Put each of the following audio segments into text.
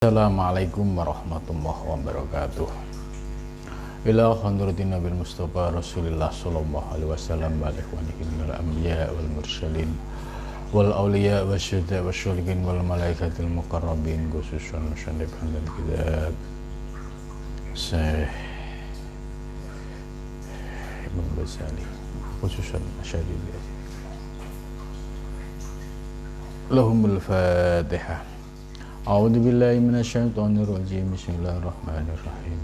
Assalamualaikum warahmatullahi wabarakatuh. Ila hadratin Nabil Mustafa Rasulillah sallallahu alaihi wasallam wa ikhwanihi minal anbiya wal mursalin wal awliya wasyuhada wasyolihin wal malaikatil muqarrabin khususan musannif dan kitab Syekh Imam Ghazali khususan Asy'ariyah. Lahumul Fatihah. A'udzu billahi minasyaitonir rajim. Bismillahirrahmanirrahim.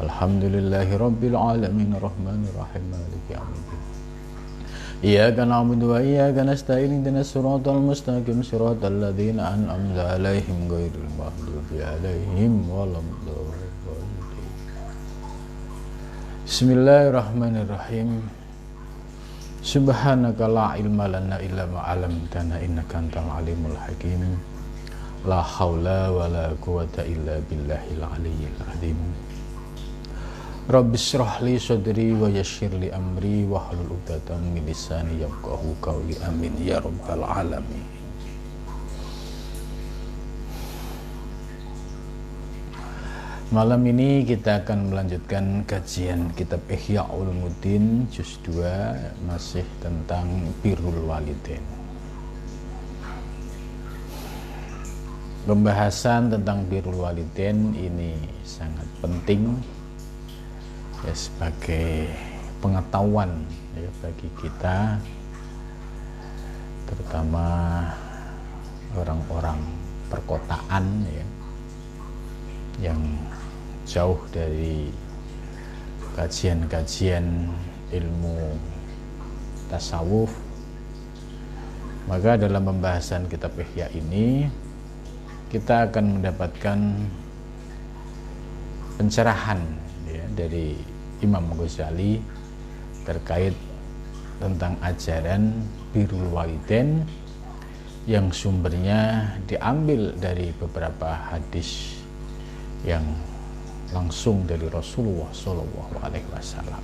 Alhamdulillahi rabbil alamin arrahmanir rahim maliki yaumiddin. Iyyaka na'budu wa iyyaka nasta'in ihdinas siratal mustaqim siratal ladzina an'amta 'alaihim ghairil maghdubi 'alaihim waladdallin. Bismillahirrahmanirrahim. Subhanaka la ilma lana illa ma 'allamtana innaka antal alimul hakim. La haula wa la quwata illa billahil aliyyil azim. Rabbi shrah li sadri wa yassir li amri wa hlul 'uqdatam min lisani yafqahu qawli. Amin ya rabbal alamin. Malam ini kita akan melanjutkan kajian kitab Ihya Ulumuddin juz 2, masih tentang birrul walidain. Pembahasan tentang birrul walidain ini sangat penting ya, sebagai pengetahuan ya, bagi kita, terutama orang-orang perkotaan ya, yang jauh dari kajian-kajian ilmu tasawuf. Maka dalam pembahasan kitab Ihya ini kita akan mendapatkan pencerahan ya, dari Imam Ghazali terkait tentang ajaran birrul walidain yang sumbernya diambil dari beberapa hadis yang langsung dari Rasulullah Shallallahu Alaihi Wasallam.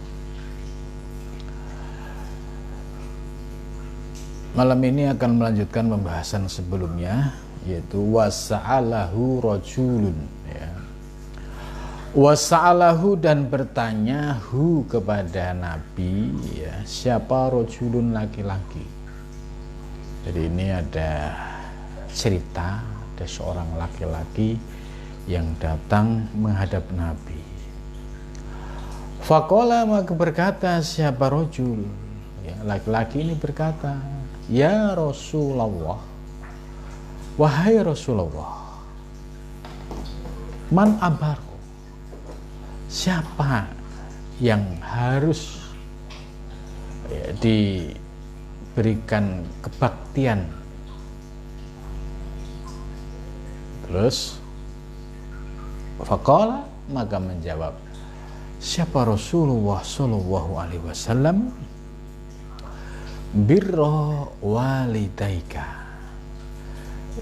Malam ini akan melanjutkan pembahasan sebelumnya, yaitu wasa'alahu rajulun ya. Wasa'alahu, dan bertanya hu kepada Nabi ya, siapa rajulun, laki-laki. Jadi ini ada cerita, ada seorang laki-laki yang datang menghadap Nabi. Faqala, maka berkata siapa rajul ya, laki-laki ini berkata, ya Rasulullah, wahai Rasulullah, man abaru, siapa yang harus ya, diberikan kebaktian. Terus faqala, maka menjawab siapa Rasulullah sallallahu alaihi wasallam, birra walidaika,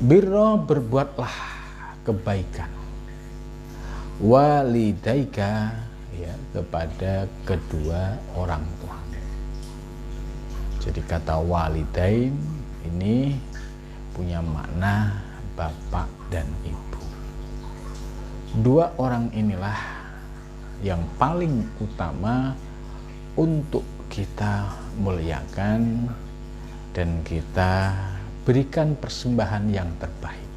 birra, berbuatlah kebaikan, walidaika ya, kepada kedua orang tua. Jadi kata walidain ini punya makna bapak dan ibu. Dua orang inilah yang paling utama untuk kita muliakan dan kita berikan persembahan yang terbaik.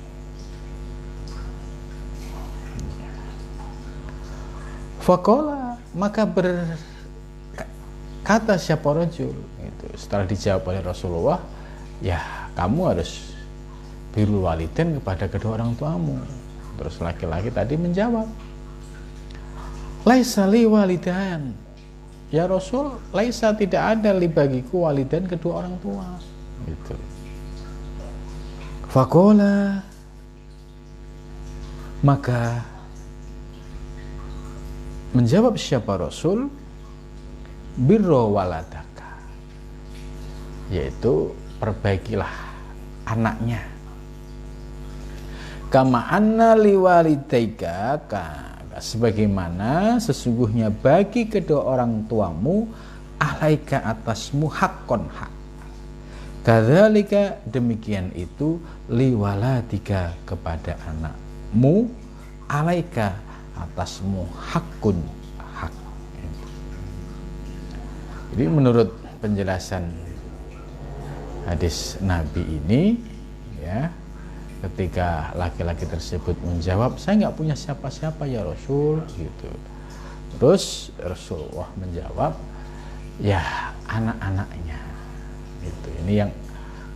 Faqala, maka berkata siapa rajul itu, setelah dijawab oleh Rasulullah, ya kamu harus birrul walidain kepada kedua orang tuamu. Terus laki-laki tadi menjawab, laisa li walidan, ya Rasul, laisa, tidak ada li bagiku walidain, kedua orang tua gitu. Faqala, maka menjawab siapa Rasul, birra waladaka, yaitu perbaikilah anaknya. Kama anna liwalidaika, sebagaimana sesungguhnya bagi kedua orang tuamu, alaika, atasmu, hakkon, hak. Kadzalika, demikian itu, liwalatika, kepada anakmu, alaika atasmu hakun, hak. Jadi menurut penjelasan hadis Nabi ini, ya, ketika laki-laki tersebut menjawab, saya nggak punya siapa-siapa ya Rasul, gitu. Terus Rasulullah menjawab, ya anak-anaknya, gitu. Ini yang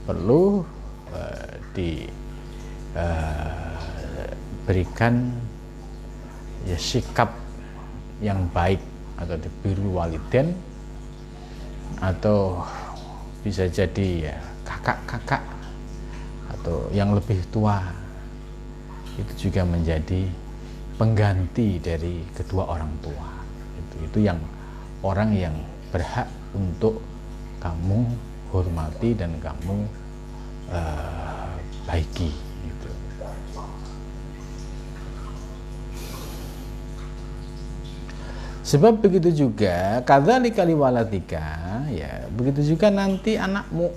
perlu diberikan ya sikap yang baik, atau birrul walidain, atau bisa jadi ya kakak-kakak atau yang lebih tua, itu juga menjadi pengganti dari kedua orang tua. Itu yang orang yang berhak untuk kamu hormati dan kamu baiki, gitu. Sebab begitu juga kadzalika liwalatika, ya begitu juga nanti anakmu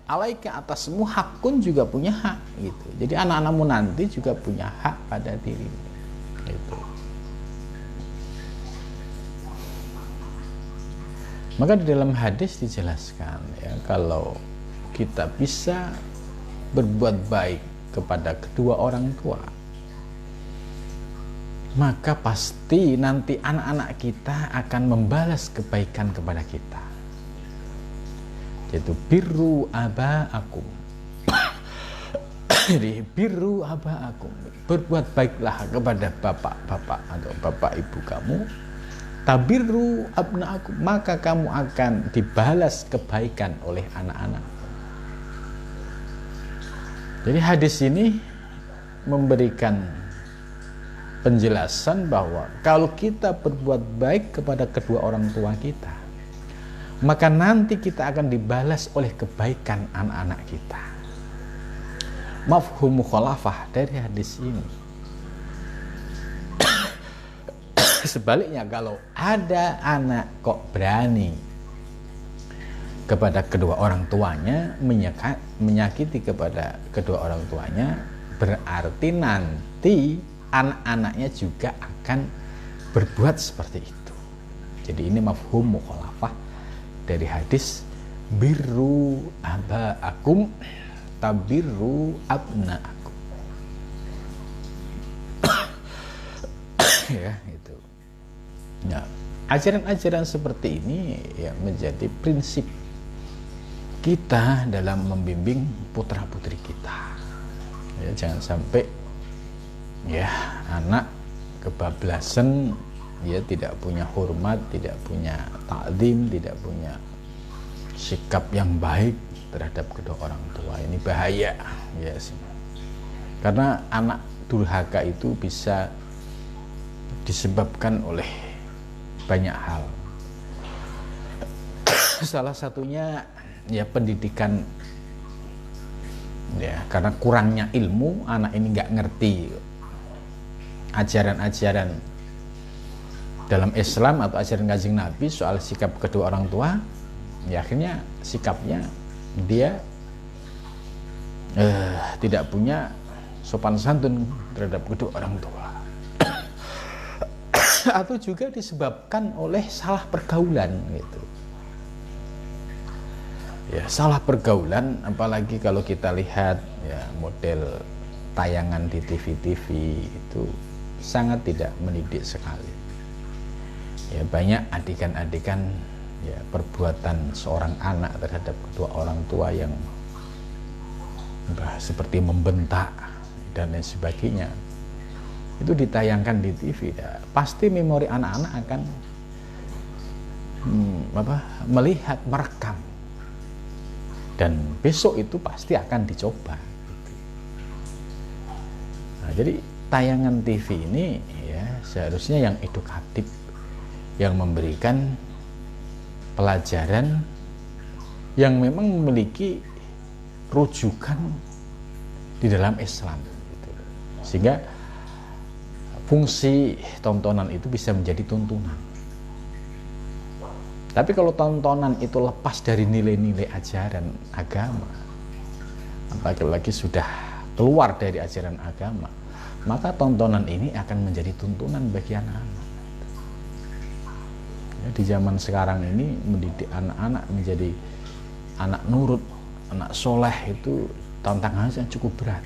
alaika atasmu hakun, juga punya hak, gitu. Jadi anak-anakmu nanti juga punya hak pada dirimu, gitu. Maka di dalam hadis dijelaskan, ya, kalau kita bisa berbuat baik kepada kedua orang tua, maka pasti nanti anak-anak kita akan membalas kebaikan kepada kita, yaitu birru abaakum. Jadi birru abaakum, berbuat baiklah kepada bapak-bapak atau bapak ibu kamu. Tabirru abnaakum, maka kamu akan dibalas kebaikan oleh anak-anak. Jadi hadis ini memberikan penjelasan bahwa kalau kita berbuat baik kepada kedua orang tua kita, maka nanti kita akan dibalas oleh kebaikan anak-anak kita. Mafhum mukhalafah dari hadis ini. Sebaliknya, kalau ada anak kok berani kepada kedua orang tuanya, menyakiti kepada kedua orang tuanya, berarti nanti anak-anaknya juga akan berbuat seperti itu. Jadi ini mafhum mukhalafah dari hadis birru abaakum tabirru abnaakum. Ya, itu. Nah, ajaran-ajaran seperti ini ya menjadi prinsip kita dalam membimbing putra-putri kita. Ya, jangan sampai ya anak kebablasan, ya tidak punya hormat, tidak punya ta'zim, tidak punya sikap yang baik terhadap kedua orang tua. Ini bahaya, ya. Karena anak durhaka itu bisa disebabkan oleh banyak hal. Salah satunya ya pendidikan, ya, karena kurangnya ilmu, anak ini nggak ngerti ajaran-ajaran dalam Islam atau ajaran Kanjeng Nabi soal sikap kedua orang tua, ya akhirnya sikapnya dia tidak punya sopan santun terhadap kedua orang tua. Atau juga disebabkan oleh salah pergaulan, gitu. Ya, salah pergaulan, apalagi kalau kita lihat ya model tayangan di TV-TV itu sangat tidak mendidik sekali. Ya, banyak adegan-adegan ya perbuatan seorang anak terhadap kedua orang tua yang seperti membentak dan lain sebagainya. Itu ditayangkan di TV, ya, pasti memori anak-anak akan melihat, merekam, dan besok itu pasti akan dicoba. Nah, jadi tayangan TV ini ya seharusnya yang edukatif, yang memberikan pelajaran yang memang memiliki rujukan di dalam Islam, gitu. Sehingga fungsi tontonan itu bisa menjadi tuntunan. Tapi kalau tontonan itu lepas dari nilai-nilai ajaran agama, apalagi sudah keluar dari ajaran agama, maka tontonan ini akan menjadi tuntunan bagi anak-anak. Ya, di zaman sekarang ini mendidik anak-anak menjadi anak nurut, anak soleh itu tantangannya cukup berat,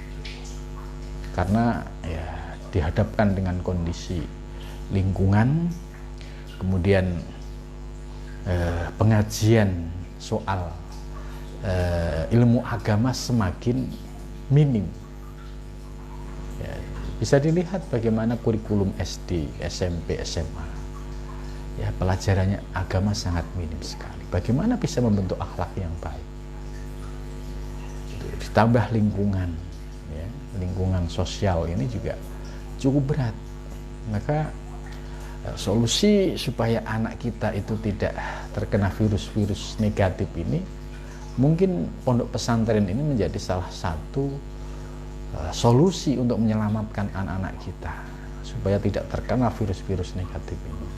karena ya dihadapkan dengan kondisi lingkungan, kemudian pengajian soal ilmu agama semakin minim. Ya, bisa dilihat bagaimana kurikulum SD, SMP, SMA. Ya, pelajarannya agama sangat minim sekali. Bagaimana bisa membentuk akhlak yang baik? Ditambah lingkungan, ya, lingkungan sosial ini juga cukup berat. Maka solusi supaya anak kita itu tidak terkena virus-virus negatif ini, mungkin pondok pesantren ini menjadi salah satu solusi untuk menyelamatkan anak-anak kita supaya tidak terkena virus-virus negatif ini.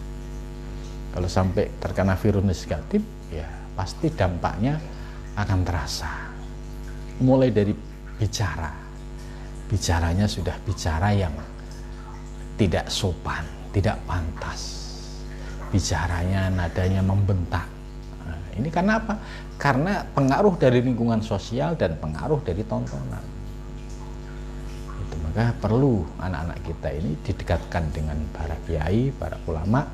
Kalau sampai terkena virus negatif, ya pasti dampaknya akan terasa. Mulai dari bicaranya sudah bicara yang tidak sopan, tidak pantas, bicaranya nadanya membentak. Nah, ini karena apa? Karena pengaruh dari lingkungan sosial dan pengaruh dari tontonan. Itu, maka perlu anak-anak kita ini didekatkan dengan para kiai, para ulama,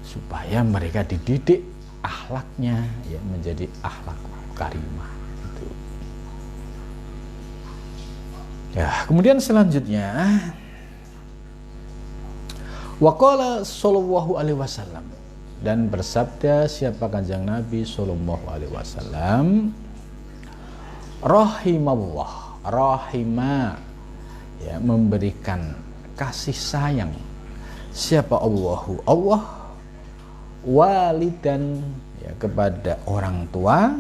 supaya mereka dididik akhlaknya ya menjadi akhlak karimah. Gitu. Ya, kemudian selanjutnya waqala sallallahu alaihi wasallam, dan bersabda siapa Kanjeng Nabi sallallahu alaihi wasallam, rahimallah, rahima ya memberikan kasih sayang siapa Allahu, Allah, walidan ya kepada orang tua,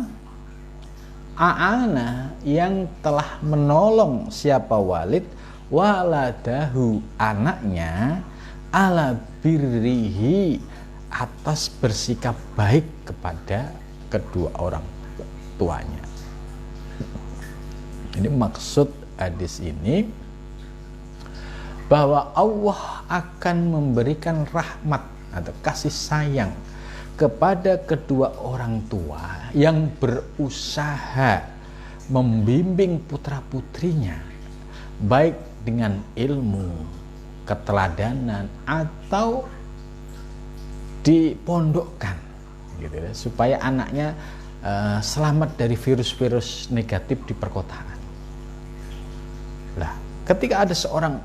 a'ana yang telah menolong siapa walid, waladahu anaknya, ala birrihi atas bersikap baik kepada kedua orang tuanya. Ini maksud hadis ini, bahwa Allah akan memberikan rahmat atau kasih sayang kepada kedua orang tua yang berusaha membimbing putra-putrinya baik dengan ilmu, keteladanan, atau dipondokkan gitu ya, supaya anaknya selamat dari virus-virus negatif di perkotaan. Nah, ketika ada seorang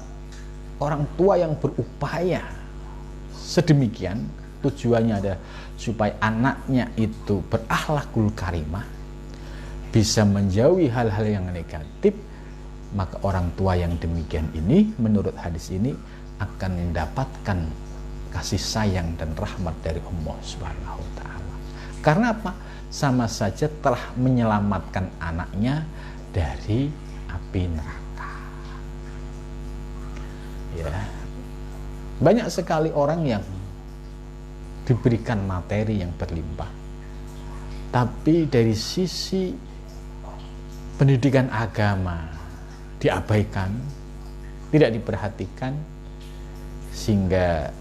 orang tua yang berupaya sedemikian, tujuannya ada supaya anaknya itu berakhlakul karimah, bisa menjauhi hal-hal yang negatif, maka orang tua yang demikian ini menurut hadis ini akan mendapatkan kasih sayang dan rahmat dari Allah Subhanahu wa taala. Karena apa? Sama saja telah menyelamatkan anaknya dari api neraka. Ya. Banyak sekali orang yang diberikan materi yang berlimpah, tapi dari sisi pendidikan agama diabaikan, tidak diperhatikan, sehingga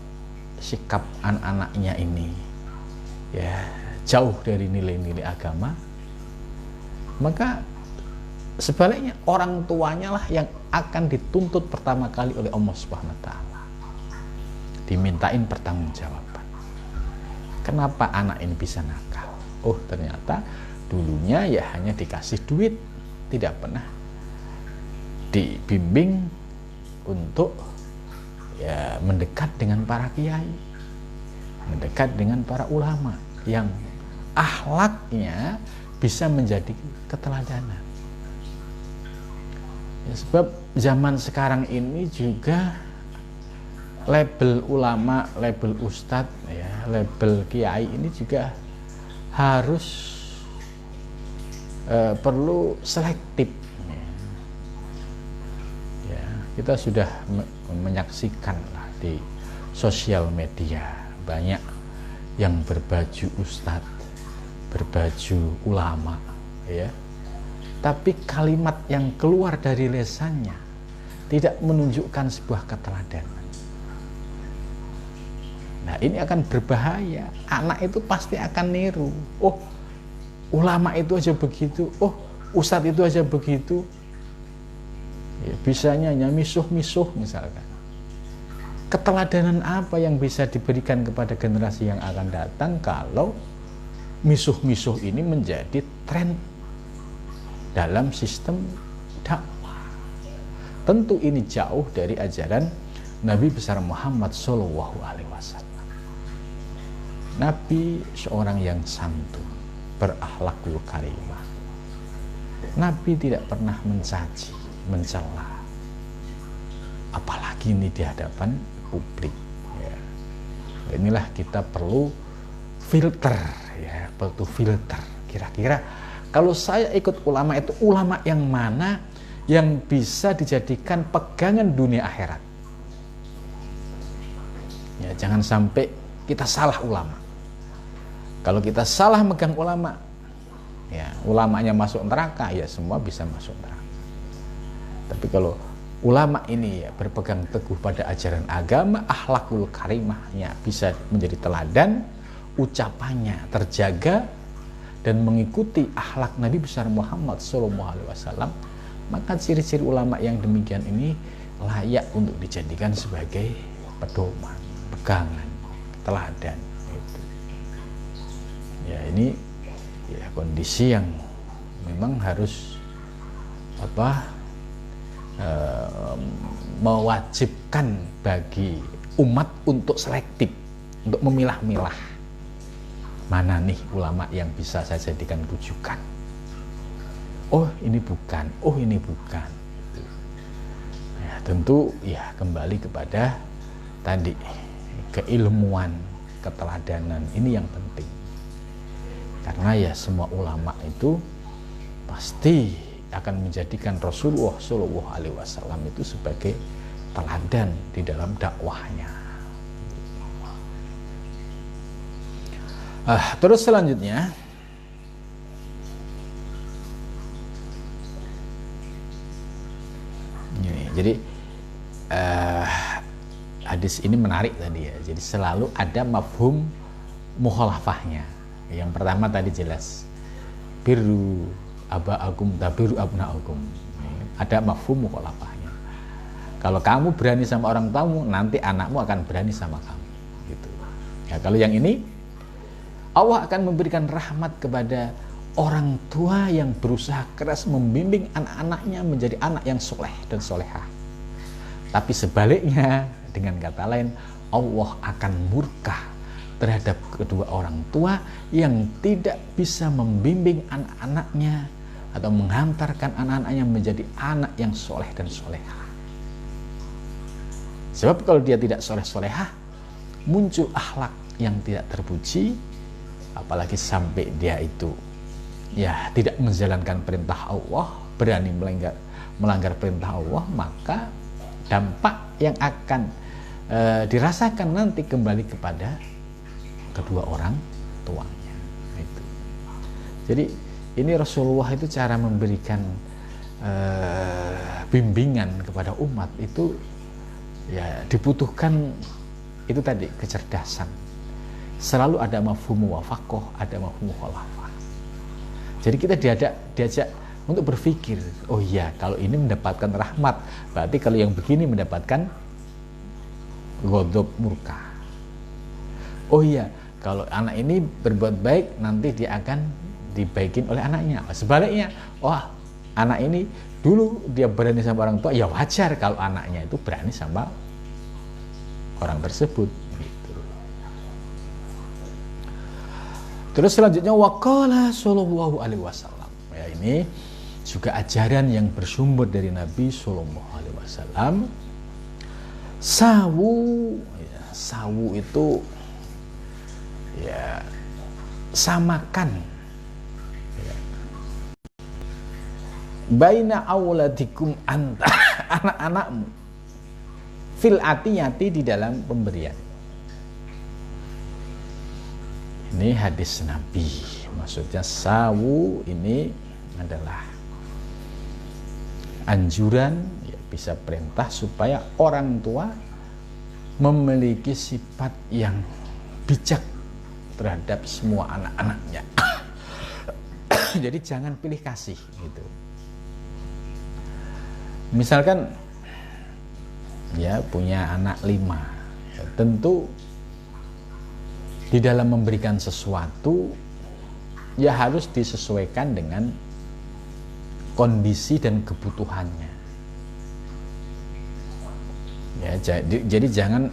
sikap anak-anaknya ini ya jauh dari nilai-nilai agama. Maka sebaliknya orang tuanya lah yang akan dituntut pertama kali oleh Allah Subhanahu wa taala, dimintain pertanggungjawaban. Kenapa anak ini bisa nakal? Oh, ternyata dulunya ya hanya dikasih duit, tidak pernah dibimbing untuk ya mendekat dengan para kiai, mendekat dengan para ulama yang akhlaknya bisa menjadi keteladanan. Ya, sebab zaman sekarang ini juga label ulama, label ustadz, ya, label kiai ini juga harus perlu selektif. Ya, kita sudah menyaksikan lah di sosial media banyak yang berbaju ustadz, berbaju ulama, ya. Tapi kalimat yang keluar dari lisannya tidak menunjukkan sebuah keteladanan. Nah, ini akan berbahaya. Anak itu pasti akan niru. Oh, ulama itu aja begitu. Oh, ustadz itu aja begitu. Ya, bisanya hanya misuh-misuh misalkan. Keteladanan apa yang bisa diberikan kepada generasi yang akan datang kalau misuh-misuh ini menjadi tren dalam sistem dakwah? Tentu ini jauh dari ajaran Nabi besar Muhammad Shallallahu Alaihi Wasallam. Nabi seorang yang santun, berakhlakul karimah. Nabi tidak pernah mencaci, mencela, apalagi ini di hadapan publik. Ya. Inilah kita perlu filter, ya, perlu filter. Kira-kira kalau saya ikut ulama itu ulama yang mana yang bisa dijadikan pegangan dunia akhirat? Ya, jangan sampai kita salah ulama. Kalau kita salah megang ulama, ya ulamanya masuk neraka, ya semua bisa masuk neraka. Tapi kalau ulama ini ya berpegang teguh pada ajaran agama, akhlakul karimahnya bisa menjadi teladan, ucapannya terjaga dan mengikuti akhlak Nabi besar Muhammad SAW, maka ciri-ciri ulama yang demikian ini layak untuk dijadikan sebagai pedoman, pegangan, teladan. Ya, ini ya kondisi yang memang harus mewajibkan bagi umat untuk selektif, untuk memilah-milah mana nih ulama yang bisa saya jadikan rujukan. Oh ini bukan, oh ini bukan. Ya, tentu ya kembali kepada tadi keilmuan, keteladanan ini yang penting. Karena ya semua ulama itu pasti akan menjadikan Rasulullah Shallallahu Alaihi Wasallam itu sebagai teladan di dalam dakwahnya. Terus selanjutnya, ini, jadi hadis ini menarik tadi ya. Jadi selalu ada mafhum mukhalafahnya. Yang pertama tadi jelas biru aba'akum tabiru abna'akum. Ada mafhum mukhalafahnya. Kalau kamu berani sama orang tuamu, nanti anakmu akan berani sama kamu. Gitu. Ya, kalau yang ini Allah akan memberikan rahmat kepada orang tua yang berusaha keras membimbing anak-anaknya menjadi anak yang soleh dan solehah. Tapi sebaliknya, dengan kata lain, Allah akan murka terhadap kedua orang tua yang tidak bisa membimbing anak-anaknya atau menghantarkan anak-anaknya menjadi anak yang soleh dan solehah. Sebab kalau dia tidak soleh-solehah, muncul akhlak yang tidak terpuji, apalagi sampai dia itu ya tidak menjalankan perintah Allah, berani melanggar perintah Allah, maka dampak yang akan dirasakan nanti kembali kepada kedua orang tuanya. Itu. Jadi ini Rasulullah itu cara memberikan bimbingan kepada umat itu ya dibutuhkan itu tadi kecerdasan. Selalu ada mafhum muwafaqah, ada mafhum mukhalafah. Jadi kita diajak untuk berpikir, oh iya kalau ini mendapatkan rahmat, berarti kalau yang begini mendapatkan ghadab murka. Oh iya kalau anak ini berbuat baik, nanti dia akan dibaikin oleh anaknya. Sebaliknya, wah anak ini dulu dia berani sama orang tua, ya wajar kalau anaknya itu berani sama orang tersebut. Gitu. Terus selanjutnya waqala sallallahu alaihi wasallam. Ya, ini juga ajaran yang bersumber dari Nabi sallallahu alaihi wasallam. Sawu, ya, sawu itu ya samakan ya, baina auladikum anta anak-anakmu fil atiyati di dalam pemberian. Ini hadis Nabi, maksudnya sawu ini adalah anjuran ya, bisa perintah supaya orang tua memiliki sifat yang bijak terhadap semua anak-anaknya. Jadi jangan pilih kasih gitu. Misalkan ya punya anak 5, ya, tentu di dalam memberikan sesuatu ya harus disesuaikan dengan kondisi dan kebutuhannya. Ya, jadi jangan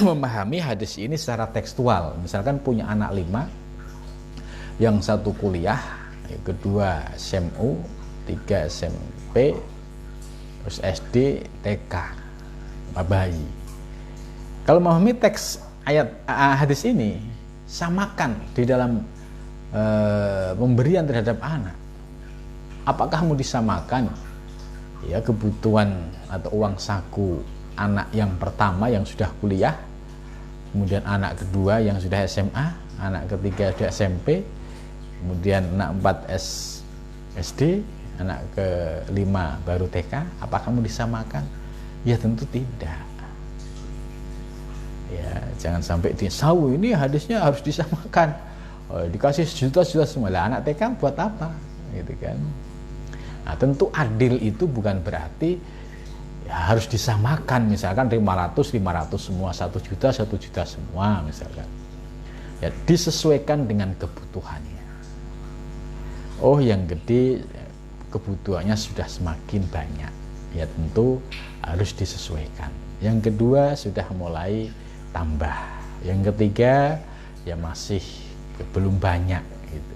memahami hadis ini secara tekstual. Misalkan punya anak 5, yang satu kuliah, yang kedua SMU, 3 SMP, terus SD, TK, bayi. Kalau memahami teks ayat hadis ini, samakan di dalam pemberian terhadap anak. Apakah mau disamakan ya kebutuhan atau uang saku anak yang pertama yang sudah kuliah, kemudian anak kedua yang sudah SMA, anak ketiga sudah SMP, kemudian anak 4 SD, anak ke-5 baru TK, apakah mau disamakan? Ya tentu tidak. Ya, jangan sampai sawu ini hadisnya harus disamakan. Oh, dikasih sejuta-juta semua. Lah anak TK buat apa? Gitu kan. Nah, tentu adil itu bukan berarti ya harus disamakan, misalkan 500 semua, 1 juta semua misalkan. Ya disesuaikan dengan kebutuhannya. Oh, yang gede kebutuhannya sudah semakin banyak. Ya tentu harus disesuaikan. Yang kedua sudah mulai tambah. Yang ketiga ya masih belum banyak gitu.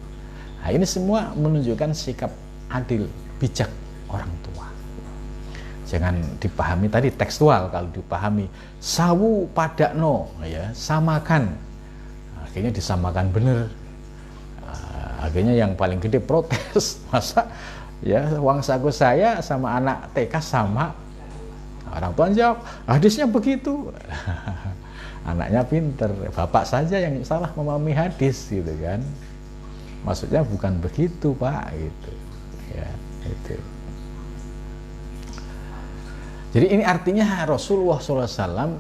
Nah, ini semua menunjukkan sikap adil, bijak orang tua. Jangan dipahami tadi tekstual. Kalau dipahami sawu padakno ya, samakan. Akhirnya disamakan bener. Akhirnya yang paling gede protes. Masa ya uang saku saya sama anak TK sama? Orang tua jawab, hadisnya begitu. Anaknya pinter, bapak saja yang salah memahami hadis gitu kan. Maksudnya bukan begitu Pak gitu. Ya, itu. Jadi ini artinya Rasulullah SAW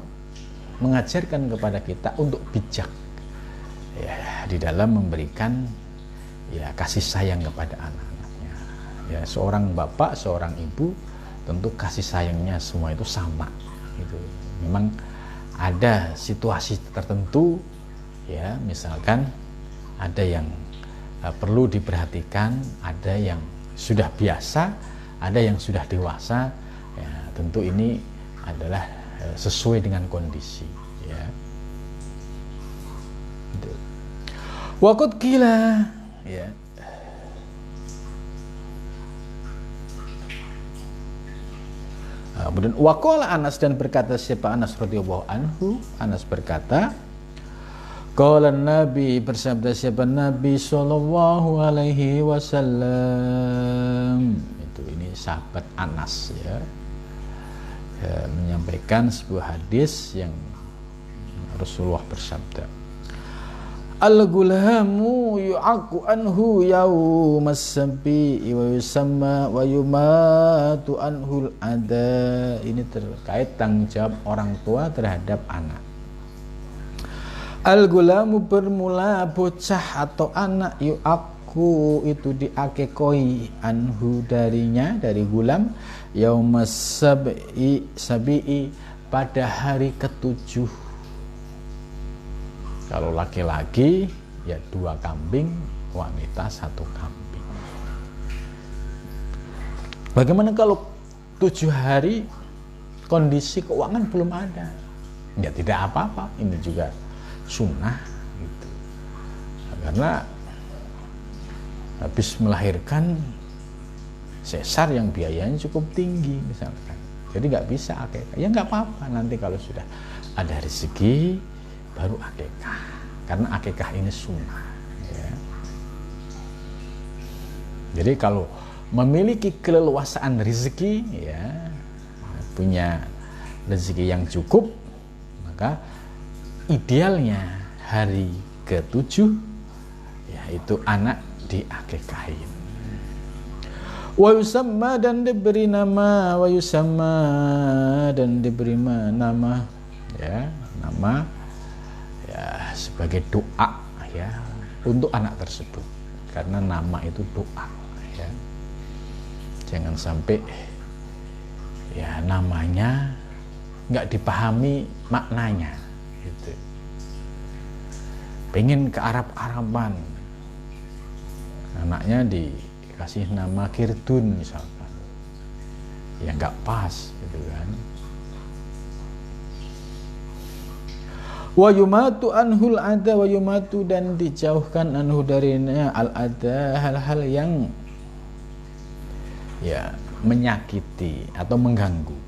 mengajarkan kepada kita untuk bijak ya, di dalam memberikan ya kasih sayang kepada anak-anaknya. Ya, seorang bapak, seorang ibu tentu kasih sayangnya semua itu sama. Gitu. Memang ada situasi tertentu ya, misalkan ada yang perlu diperhatikan, ada yang sudah biasa, ada yang sudah dewasa. Ya, tentu ini adalah sesuai dengan kondisi. Ya. Waqad qila ya. Kemudian waqala Anas, dan berkata siapa Anas radhiyallahu anhu, Anas berkata, qala Nabi, bersabda siapa Nabi sallallahu alaihi wasallam. Itu ini sahabat Anas ya, menyampaikan sebuah hadis yang Rasulullah bersabda, al-gulamu yu'aku anhu yawmas sabi'i wa yusamma wa yumatu anhul ada. Ini terkait tanggung jawab orang tua terhadap anak. Al-gulamu bermula bocah atau anak, yu'aku itu diakekoi, anhu darinya, dari gulam, yawmas sabi'i pada hari ke-7. Kalau laki-laki ya 2 kambing, wanita 1 kambing. Bagaimana kalau 7 hari kondisi keuangan belum ada? Ya tidak apa-apa, ini juga sunnah gitu. Karena habis melahirkan sesar yang biayanya cukup tinggi misalkan, jadi nggak bisa akekah. Ya nggak apa-apa, nanti kalau sudah ada rezeki baru akekah, karena akekah ini sunnah ya. Jadi kalau memiliki keleluasaan rezeki ya, punya rezeki yang cukup, maka idealnya hari ke-7 yaitu anak diakekahin. Wa yusamma dan diberi nama, wa yusamma dan diberi nama, ya, nama ya sebagai doa ya untuk anak tersebut, karena nama itu doa ya. Jangan sampai ya namanya nggak dipahami maknanya gitu. Pengen ke Arab-Araban, anaknya dikasih nama Kirdun misalkan, ya nggak pas gitu kan. Wa yumatu anhul ada, wa yumatu dan dijauhkan anhu darinya al ada, hal-hal yang ya menyakiti atau mengganggu.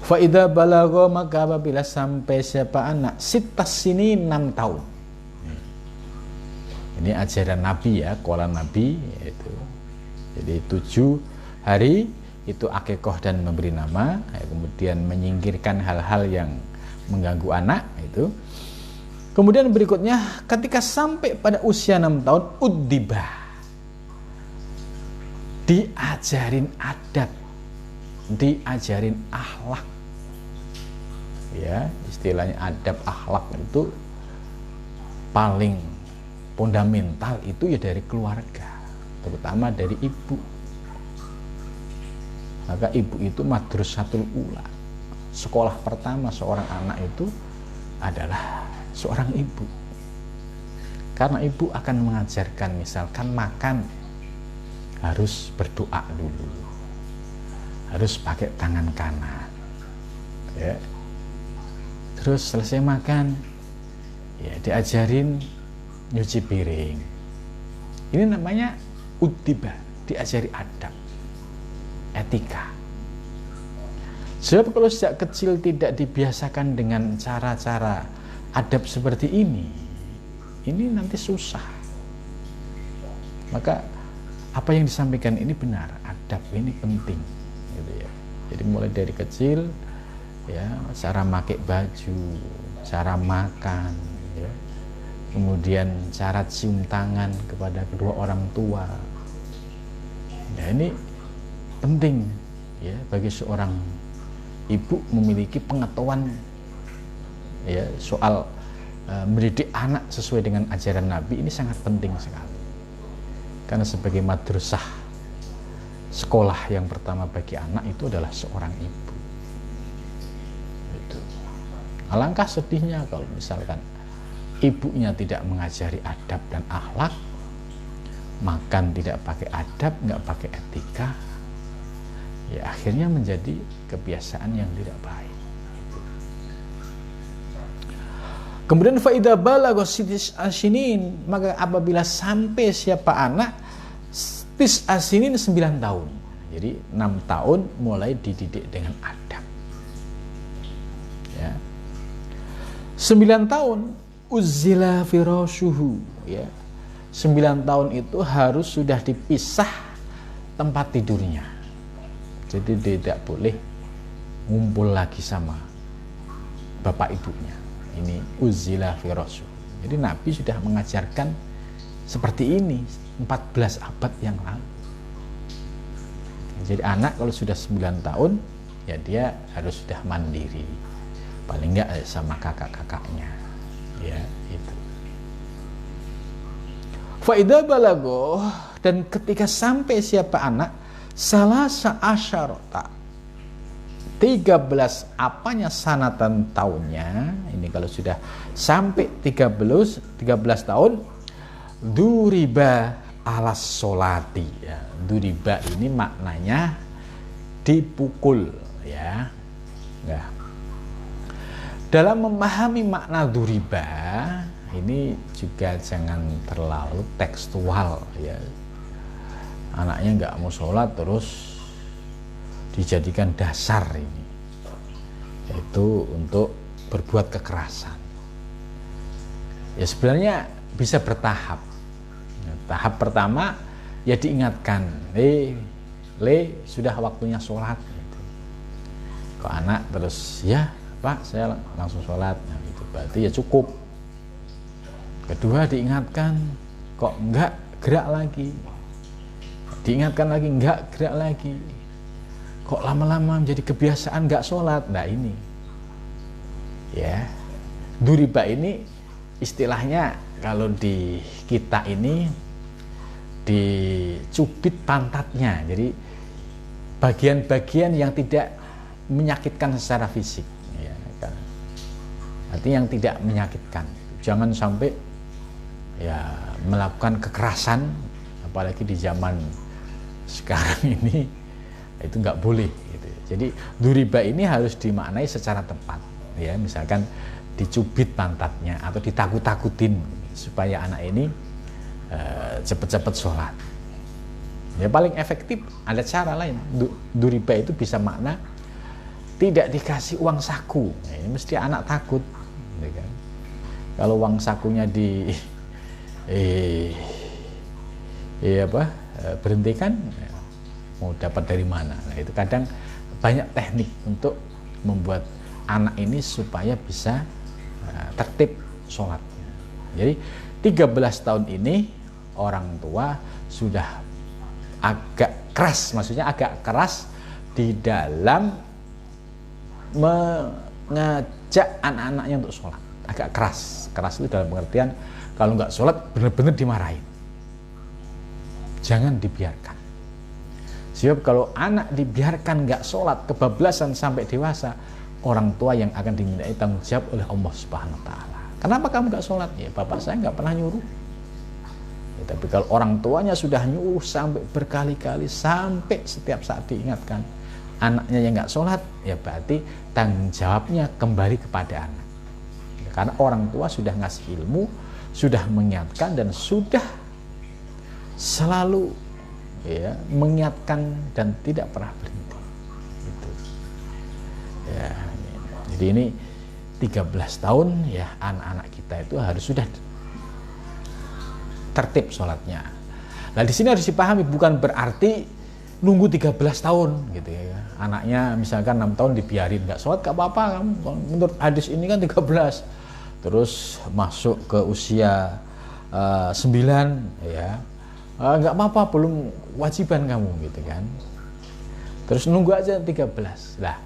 Fa idza balagha, maka apabila sampai siapa anak sitas sini 6 tahun. Ini ajaran Nabi ya, qala Nabi yaitu. Jadi 7 hari itu akikoh dan memberi nama, ya, kemudian menyingkirkan hal-hal yang mengganggu anak itu. Kemudian berikutnya ketika sampai pada usia 6 tahun uddibah, diajarin adat, diajarin akhlak ya, istilahnya adab akhlak itu paling fundamental itu ya dari keluarga, terutama dari ibu. Maka ibu itu madrasatul ula, sekolah pertama seorang anak itu adalah seorang ibu, karena ibu akan mengajarkan misalkan makan harus berdoa dulu, harus pakai tangan kanan ya. Terus selesai makan ya diajarin nyuci piring. Ini namanya udibah, diajari adab, etika. Sebab kalau sejak kecil tidak dibiasakan dengan cara-cara adab seperti ini nanti susah. Maka apa yang disampaikan ini benar, adab ini penting gitu ya. Jadi mulai dari kecil ya, cara pakai baju, cara makan ya, kemudian cara cium tangan kepada kedua orang tua ya, ini penting ya bagi seorang ibu memiliki pengetahuan ya soal mendidik anak sesuai dengan ajaran Nabi. Ini sangat penting sekali, karena sebagai madrasah, sekolah yang pertama bagi anak itu adalah seorang ibu. Itu. Alangkah sedihnya kalau misalkan ibunya tidak mengajari adab dan akhlak, makan tidak pakai adab, nggak pakai etika, ya akhirnya menjadi kebiasaan yang tidak baik. Kemudian faida balagha sitis asinin, maka apabila sampai siapa anak tis asinin 9 tahun. Jadi 6 tahun mulai dididik dengan adab. Ya. 9 tahun uzila firashuhu ya. 9 tahun itu harus sudah dipisah tempat tidurnya. Jadi tidak boleh ngumpul lagi sama bapak ibunya. Ini uzila firashuhu. Jadi Nabi sudah mengajarkan seperti ini 14 abad yang lalu. Jadi anak kalau sudah 9 tahun ya dia harus sudah mandiri, paling enggak sama kakak-kakaknya ya itu. Faida balago, dan ketika sampai siapa anak salasa asyarata 13 apanya sanatan tahunnya, ini kalau sudah sampai 13 tahun duriba alas solati ya. Duriba ini maknanya dipukul ya. Nah, dalam memahami makna duriba ini juga jangan terlalu tekstual ya. Anaknya nggak mau sholat terus dijadikan dasar ini, yaitu untuk berbuat kekerasan. Ya sebenarnya bisa bertahap. Tahap pertama ya diingatkan, sudah waktunya sholat gitu. Kok anak terus ya Pak saya langsung sholat, nah, gitu. Berarti ya cukup. Kedua diingatkan, kok enggak gerak lagi. Diingatkan lagi, enggak gerak lagi. Kok lama-lama menjadi kebiasaan enggak sholat? Nah ini, ya, duriba ini istilahnya kalau di kita ini dicubit pantatnya. Jadi bagian-bagian yang tidak menyakitkan secara fisik, ya, kan? Artinya yang tidak menyakitkan. Jangan sampai ya melakukan kekerasan, apalagi di zaman sekarang ini itu nggak boleh. Gitu. Jadi duriba ini harus dimaknai secara tepat. Ya, misalkan dicubit pantatnya atau ditakut-takutin supaya anak ini cepat-cepat sholat. Ya paling efektif ada cara lain. Duriba itu bisa makna tidak dikasih uang saku. Nah, ini mesti anak takut. Ya kan? Kalau uang sakunya berhentikan, ya, mau dapat dari mana? Nah, itu kadang banyak teknik untuk membuat anak ini supaya bisa tertib sholatnya. Jadi 13 tahun ini orang tua sudah agak keras, maksudnya agak keras di dalam mengajak anak-anaknya untuk sholat. Agak keras. Keras itu dalam pengertian kalau nggak sholat benar-benar dimarahin. Jangan dibiarkan. Sebab kalau anak dibiarkan nggak sholat, kebablasan sampai dewasa, orang tua yang akan dimintai tanggung jawab oleh Allah Subhanahu Wa Taala. Kenapa kamu nggak sholat? Ya bapak saya nggak pernah nyuruh. Ya, tapi kalau orang tuanya sudah nyuruh sampai berkali-kali, sampai setiap saat diingatkan, anaknya yang nggak sholat, ya berarti tanggung jawabnya kembali kepada anak. Ya, karena orang tua sudah ngasih ilmu, sudah mengingatkan dan sudah selalu ya mengingatkan dan tidak pernah berhenti. Gitu. Ya, jadi ini 13 tahun ya anak-anak kita itu harus sudah tertib sholatnya. Nah di sini harus dipahami bukan berarti nunggu 13 tahun gitu ya. Anaknya misalkan 6 tahun dibiarin nggak sholat nggak apa-apa kamu. Menurut hadis ini kan 13. Terus masuk ke usia 9 ya. Nggak apa-apa, belum wajiban kamu gitu kan. Terus nunggu aja 13. Lah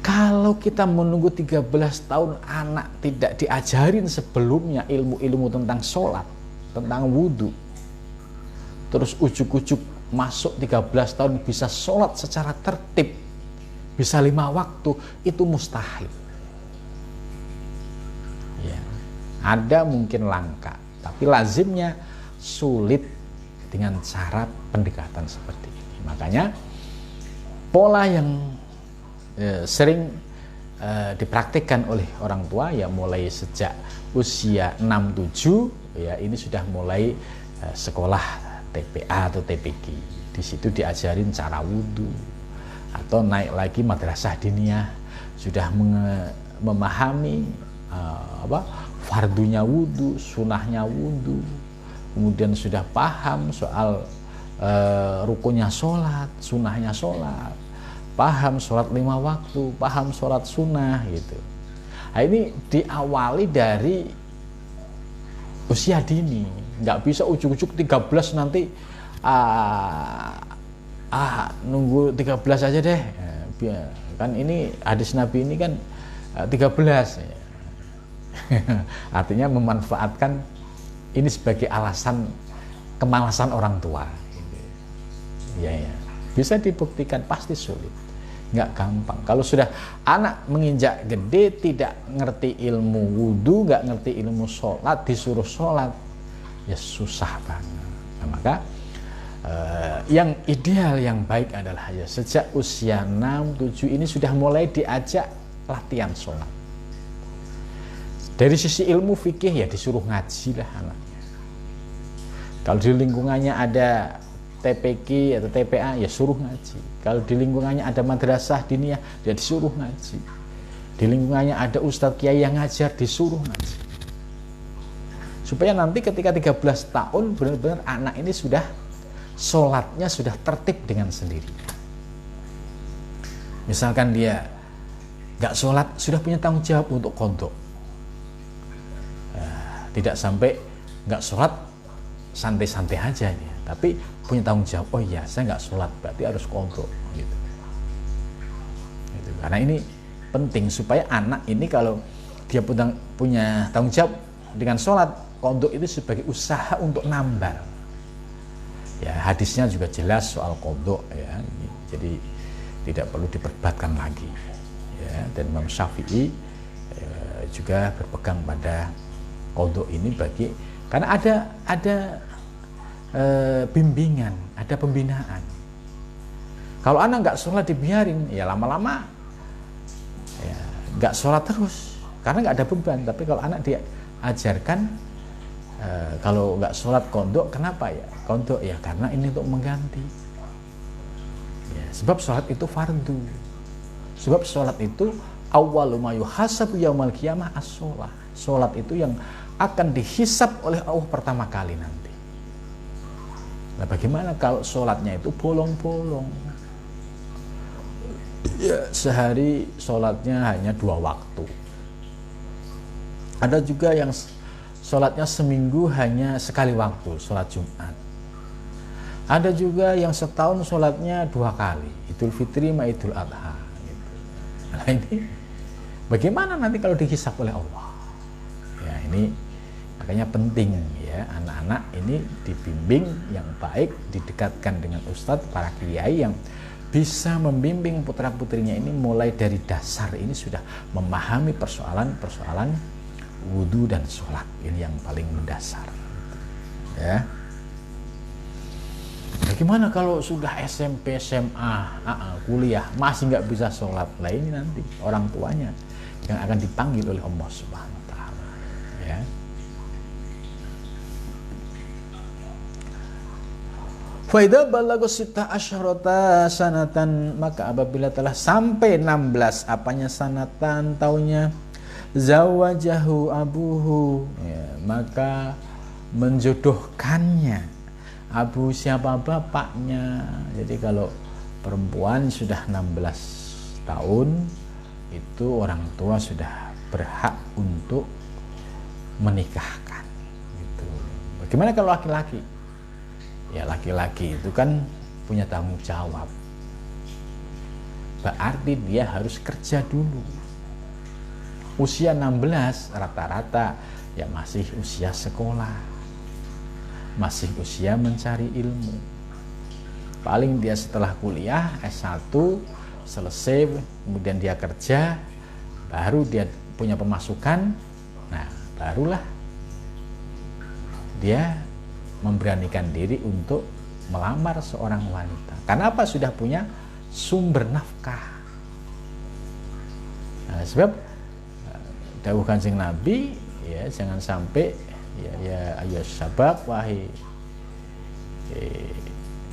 kalau kita menunggu 13 tahun anak tidak diajarin sebelumnya ilmu-ilmu tentang sholat, tentang wudhu, terus ujuk-ujuk masuk 13 tahun bisa sholat secara tertib, bisa 5 waktu, itu mustahil. Ya, ada mungkin langka, tapi lazimnya sulit dengan cara pendekatan seperti ini. Makanya pola yang sering dipraktikkan oleh orang tua ya mulai sejak usia 6-7 ya ini sudah mulai sekolah TPA atau TPQ. Di situ diajarin cara wudhu atau naik lagi madrasah diniyah sudah memahami fardunya wudhu, sunahnya wudhu, kemudian sudah paham soal rukunnya sholat, sunahnya sholat, paham sholat 5 waktu, paham sholat sunnah gitu. Nah, ini diawali dari usia dini, nggak bisa ujuk-ujuk 13 nanti nunggu 13 aja deh. Kan ini hadis Nabi ini kan 13. Artinya memanfaatkan ini sebagai alasan kemalasan orang tua. Ya, bisa dibuktikan pasti sulit. Nggak gampang. Kalau sudah anak menginjak gede tidak ngerti ilmu wudhu, nggak ngerti ilmu sholat, disuruh sholat ya susah banget. Nah, maka yang ideal, yang baik adalah ya sejak usia 6-7 ini sudah mulai diajak latihan sholat. Dari sisi ilmu fikih ya disuruh ngaji lah anaknya. Kalau di lingkungannya ada TPQ atau TPA ya suruh ngaji. Kalau di lingkungannya ada madrasah diniyah ya disuruh ngaji. Di lingkungannya ada ustadz kiai yang ngajar disuruh ngaji. Supaya nanti ketika 13 tahun benar-benar anak ini sudah sholatnya sudah tertib dengan sendirinya. Misalkan dia nggak sholat sudah punya tanggung jawab untuk qadha. Tidak sampai nggak sholat santai-santai aja ya, tapi punya tanggung jawab. Oh iya, saya nggak sholat berarti harus qadha gitu. Karena ini penting supaya anak ini kalau dia punya tanggung jawab dengan sholat, qadha itu sebagai usaha untuk nambal. Ya, hadisnya juga jelas soal qadha ya. Jadi tidak perlu diperdebatkan lagi. Ya, dan Imam Syafi'i juga berpegang pada qadha ini karena ada bimbingan, ada pembinaan. Kalau anak nggak sholat dibiarin, ya lama-lama ya nggak sholat terus karena nggak ada beban. Tapi kalau anak diajarkan kalau nggak sholat qadha, kenapa ya qadha? Ya karena ini untuk mengganti ya, sebab sholat itu fardu, sebab sholat itu awwalu ma yuhasabu yaumal qiyamah as-sholah. Sholat itu yang akan dihisab oleh Allah pertama kali nanti. Nah, bagaimana kalau sholatnya itu bolong-bolong? Ya, sehari sholatnya hanya 2 waktu. Ada juga yang sholatnya seminggu hanya sekali waktu, sholat Jumat. Ada juga yang setahun sholatnya 2 kali, Idul Fitri sama Idul Adha. Gitu. Nah ini bagaimana nanti kalau dihisab oleh Allah? Ya ini makanya penting ya, anak-anak ini dibimbing yang baik, didekatkan dengan ustadz, para kiai yang bisa membimbing putra-putrinya ini mulai dari dasar ini sudah memahami persoalan-persoalan wudhu dan sholat. Ini yang paling mendasar ya. Bagaimana kalau sudah SMP, SMA, kuliah masih nggak bisa sholat? Lah ini nanti orang tuanya yang akan dipanggil oleh Allah Subhanahu wa Ta'ala ya. Faida balagu sita asyarata sanatan, maka apabila telah sampai 16 apanya sanatan tahunnya, zawajahu abuhu ya, maka menjodohkannya abu siapa bapaknya. Jadi kalau perempuan sudah 16 tahun itu orang tua sudah berhak untuk menikahkan gitu. Bagaimana kalau laki-laki? Ya laki-laki itu kan punya tanggung jawab, berarti dia harus kerja dulu. Usia 16 rata-rata ya masih usia sekolah, masih usia mencari ilmu. Paling dia setelah kuliah S1 selesai, kemudian dia kerja, baru dia punya pemasukan. Nah barulah dia memberanikan diri untuk melamar seorang wanita. Karena apa? Sudah punya sumber nafkah. Nah, sebab dawuh Kanjeng Nabi ya, jangan sampai ya ayo sabab wahai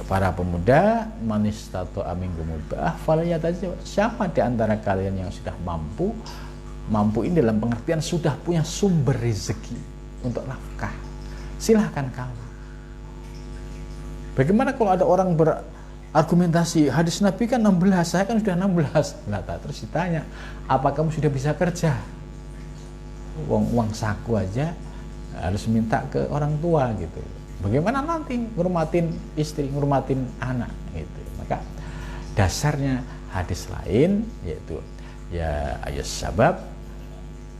para pemuda, manistato amingumul ba'ah falyatazawwaj. Siapa di antara kalian yang sudah mampu ini dalam pengertian sudah punya sumber rezeki untuk nafkah, silahkan kamu. Bagaimana kalau ada orang berargumentasi, hadis Nabi kan 16, saya kan sudah 16. Nah, terus ditanya, apa kamu sudah bisa kerja? Uang saku aja harus minta ke orang tua gitu. Bagaimana nanti ngurmatin istri, ngurmatin anak gitu. Maka dasarnya hadis lain yaitu ya ayat sabab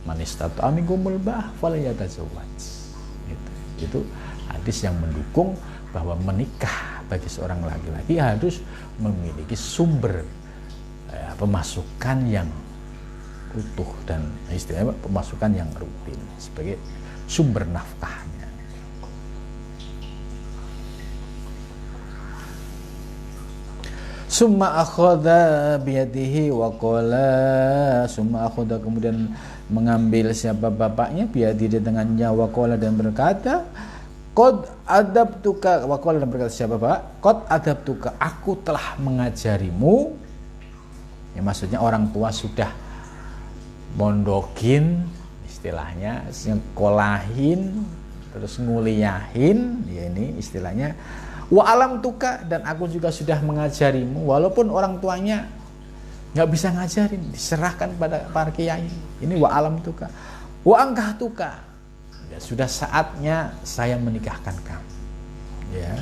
manistatu amingumul ba'ah falyatazawwaj. Itu hadis yang mendukung bahwa menikah bagi seorang laki-laki harus memiliki sumber pemasukan yang utuh dan istilahnya pemasukan yang rutin sebagai sumber nafkahnya. Summa akhadha biyadihi wa qala, summa akhadha kemudian mengambil siapa bapaknya biyadihi dengannya wa qala dan berkata qad adabtuka, wa qala dan berkata siapa bapak, qad adabtuka, aku telah mengajarimu. Ya maksudnya orang tua sudah mondokin istilahnya, sekolahin terus nguliahin ya, ini istilahnya wa alam tuka, dan aku juga sudah mengajarimu walaupun orang tuanya nggak bisa ngajarin, diserahkan pada para kiai. Ini wa alam tuka wa angkah tuka, ya, sudah saatnya saya menikahkan kamu. Ya.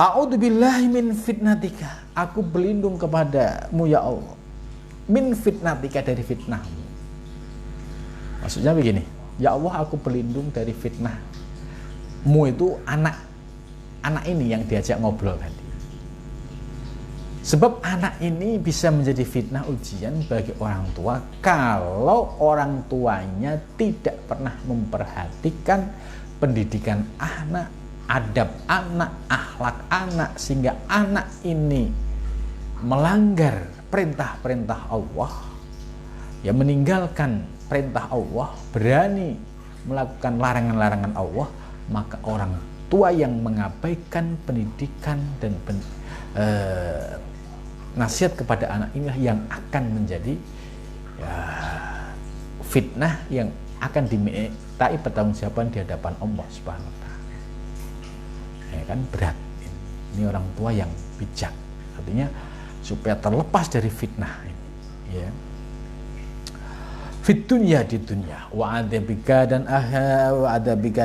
A'udzubillahi min fitnatika. Aku berlindung kepadamu ya Allah. Min fitnatika, dari fitnahmu. Maksudnya begini, ya Allah aku berlindung dari fitnahmu, itu anak ini yang diajak ngobrol tadi. Sebab anak ini bisa menjadi fitnah, ujian bagi orang tua kalau orang tuanya tidak pernah memperhatikan pendidikan anak, adab anak, akhlak anak, sehingga anak ini melanggar perintah-perintah Allah, ya meninggalkan perintah Allah, berani melakukan larangan-larangan Allah, maka orang tua yang mengabaikan pendidikan dan nasihat kepada anak inilah yang akan menjadi ya, fitnah yang akan dimintai pertanggungjawaban di hadapan Allah Subhanahu wa taala. Ya kan, berat. Ini orang tua yang bijak. Artinya supaya terlepas dari fitnah ini, ya. Fit dunya, di dunia, wa adzabika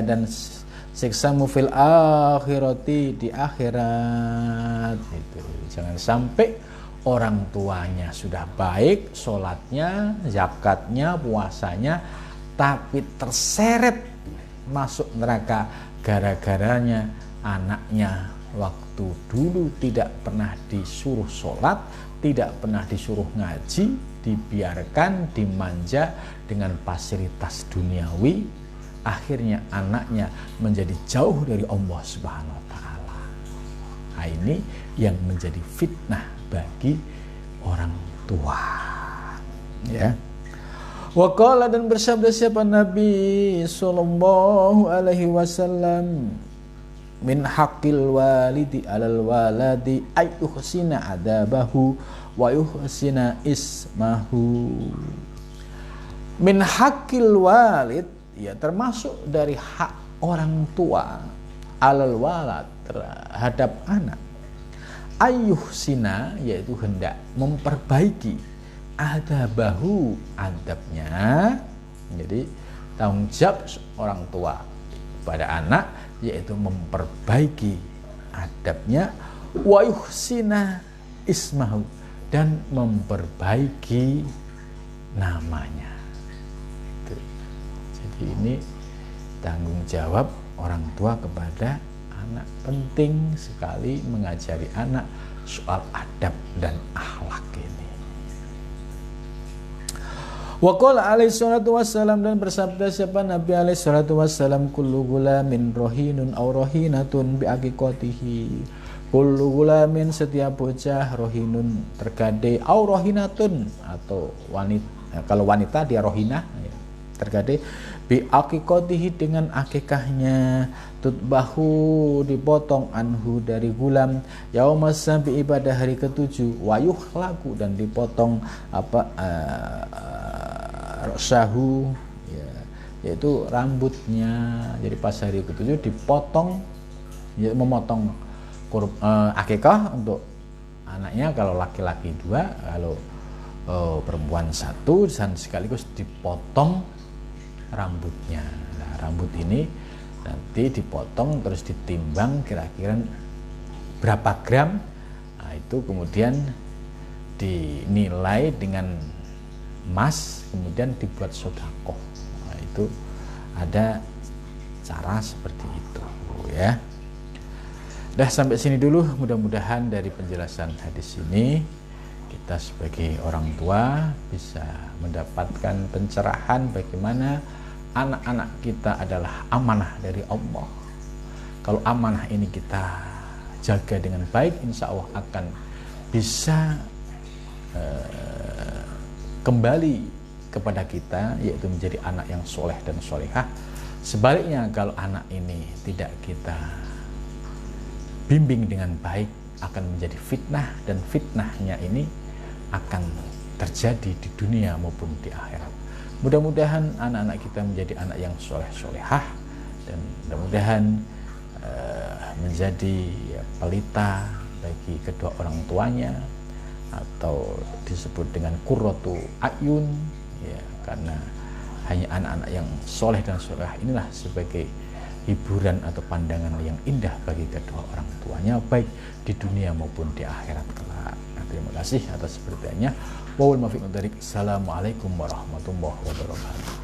dan siksamu fil akhirati, di akhirat. Itu jangan sampai orang tuanya sudah baik, sholatnya, zakatnya, puasanya, tapi terseret masuk neraka gara-garanya anaknya waktu dulu tidak pernah disuruh sholat, tidak pernah disuruh ngaji, dibiarkan dimanja dengan fasilitas duniawi, akhirnya anaknya menjadi jauh dari Allah Subhanahu wa taala. Nah, ini yang menjadi fitnah bagi orang tua. Ya. Wa qala, dan bersabda siapa Nabi sallallahu alaihi wasallam, min haqqil walidi alal waladi ay yuhsina adabahu wa yuhsina ismahu. Min haqqil walid, ya termasuk dari hak orang tua alal walad, terhadap anak, ayuhsina, yaitu hendak memperbaiki adabahu, adabnya. Jadi tanggung jawab orang tua pada anak yaitu memperbaiki adabnya, wa yuhsina ismahu, dan memperbaiki namanya. Jadi ini tanggung jawab orang tua kepada anak. Penting sekali mengajari anak soal adab dan akhlak ini. Wa qala alaihi salatu wassalam, dan bersabda siapa Nabi alaihi salatu wassalam, kullu gulamin rohinun aw rohinatun bi aqiqatihi. Kullu gulamin, setiap bocah, rohinun tergade, aw rohinatun, atau wanita, kalau wanita dia rohinah, ya, tergade, bi aqiqatihi, dengan akikahnya, tutbahu, dipotong, anhu, dari gulam, yaumas sabi, pada hari ke-7, wayuh laku, dan dipotong rosahu, ya, yaitu rambutnya. Jadi pas hari ke-7 dipotong, ya, memotong akikah untuk anaknya, kalau laki-laki 2, kalau perempuan 1, dan sekaligus dipotong rambutnya. Nah, rambut ini nanti dipotong terus ditimbang kira-kira berapa gram. Nah, itu kemudian dinilai dengan emas, kemudian dibuat sedekah. Nah, itu ada cara seperti itu, ya. Dah, sampai sini dulu. Mudah-mudahan dari penjelasan hadis ini kita sebagai orang tua bisa mendapatkan pencerahan bagaimana anak-anak kita adalah amanah dari Allah. Kalau amanah ini kita jaga dengan baik, insya Allah akan bisa kembali kepada kita, yaitu menjadi anak yang soleh dan solehah. Sebaliknya, kalau anak ini tidak kita bimbing dengan baik, akan menjadi fitnah, dan fitnahnya ini akan terjadi di dunia maupun di akhirat. Mudah-mudahan anak-anak kita menjadi anak yang soleh-solehah, dan mudah-mudahan menjadi pelita bagi kedua orang tuanya, atau disebut dengan qurratu ayun, ya, karena hanya anak-anak yang soleh dan solehah inilah sebagai hiburan atau pandangan yang indah bagi kedua orang tuanya, baik di dunia maupun di akhirat kelak. Nah, terima kasih atas perhatiannya. Assalamualaikum warahmatullahi wabarakatuh.